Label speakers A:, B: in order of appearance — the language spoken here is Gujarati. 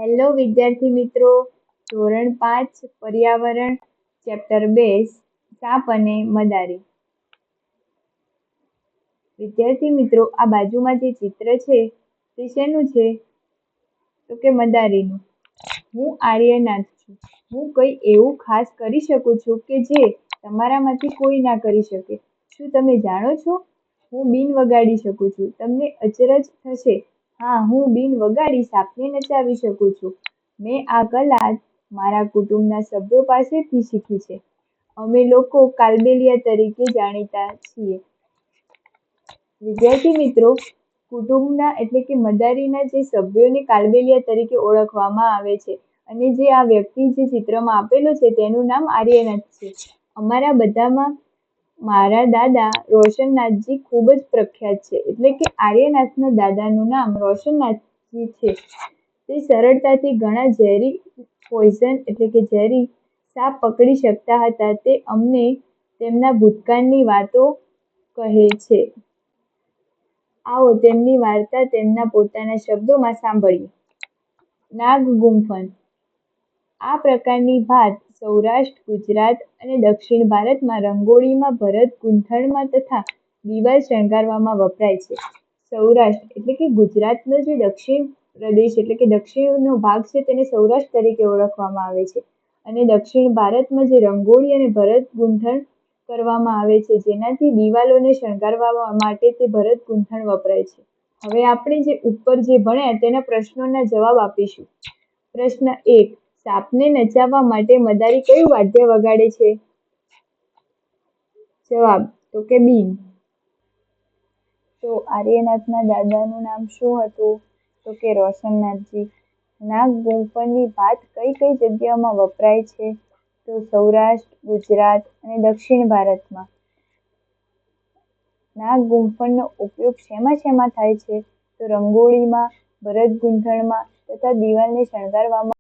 A: હેલો વિદ્યાર્થી મિત્રો, ધોરણ 5 પર્યાવરણ ચેપ્ટર 2 સાપ અને મદારી. વિદ્યાર્થી મિત્રો, આ બાજુમાં જે ચિત્ર છે તે શેનું છે? તો કે મદારીનું. હું આર્યનાથ છું. હું કંઈ એવું ખાસ કરી શકું છું કે જે તમારામાંથી કોઈ ના કરી શકે. શું તમે જાણો છો? હું બીન વગાડી શકું છું. તમને અચરજ થશે. હા, હું બીન વગાડી સાપને નચાવી શકું છું. મેં આ કલા મારા કુટુંબના સભ્યો પાસેથી શીખી છે. અમે લોકો કાલબેલિયા તરીકે જાણીતા છીએ. વિદ્યાર્થી મિત્રો, કુટુંબના એટલે કે મદારીના જે સભ્યોને કાલબેલિયા તરીકે ઓળખવામાં આવે છે. અને જે આ વ્યક્તિ જે ચિત્રમાં આપેલો છે તેનું નામ આર્યનાથ છે. અમારા બધામાં મારા દાદા રોશનનાથજી ખૂબ જ પ્રખ્યાત છે. એટલે કે આર્યનાથના દાદાનું નામ રોશનનાથજી છે. તે સરળતાથી ઘણા ઝેરી પોઈઝન એટલે કે ઝેરી સાપ પકડી શકતા હતા. તે અમને તેમના ભૂતકાળની વાતો કહે છે. આવો તેમની વાર્તા તેમના પોતાના શબ્દોમાં સાંભળીએ. નાગ ગુંફણ. આ પ્રકારની ભાત સૌરાષ્ટ્ર, ગુજરાત અને દક્ષિણ ભારતમાં રંગોળીમાં, ભરત ગૂંથણમાં તથા દિવાલ શણગારવામાં વપરાય છે. સૌરાષ્ટ્ર એટલે કે ગુજરાતનો જે દક્ષિણ પ્રદેશ એટલે કે દક્ષિણનો ભાગ છે તેને સૌરાષ્ટ્ર તરીકે ઓળખવામાં આવે છે. અને દક્ષિણ ભારતમાં જે રંગોળી અને ભરત ગૂંથણ કરવામાં આવે છે, જેનાથી દિવાલોને શણગારવા માટે તે ભરત ગૂંથણ વપરાય છે. હવે આપણે જે ઉપર જે ભણ્યા તેના પ્રશ્નોના જવાબ આપીશું. પ્રશ્ન 1. સાપને નચાવવા માટે મદારી કયું વાદ્ય વગાડે છે? જવાબ તો કે બીન. તો આર્યનાથના દાદાનું નામ શું હતું? તો કે રોશનનાથજી. નાગ ગુંફણની ભાત કઈ કઈ જગ્યાઓમાં વપરાય છે? તો સૌરાષ્ટ્ર, ગુજરાત અને દક્ષિણ ભારતમાં. નાગ ગુંફણનો ઉપયોગ શેમાં થાય છે? તો રંગોળીમાં, ભરત ગૂંથણમાં તથા દિવાલને શણગારવામાં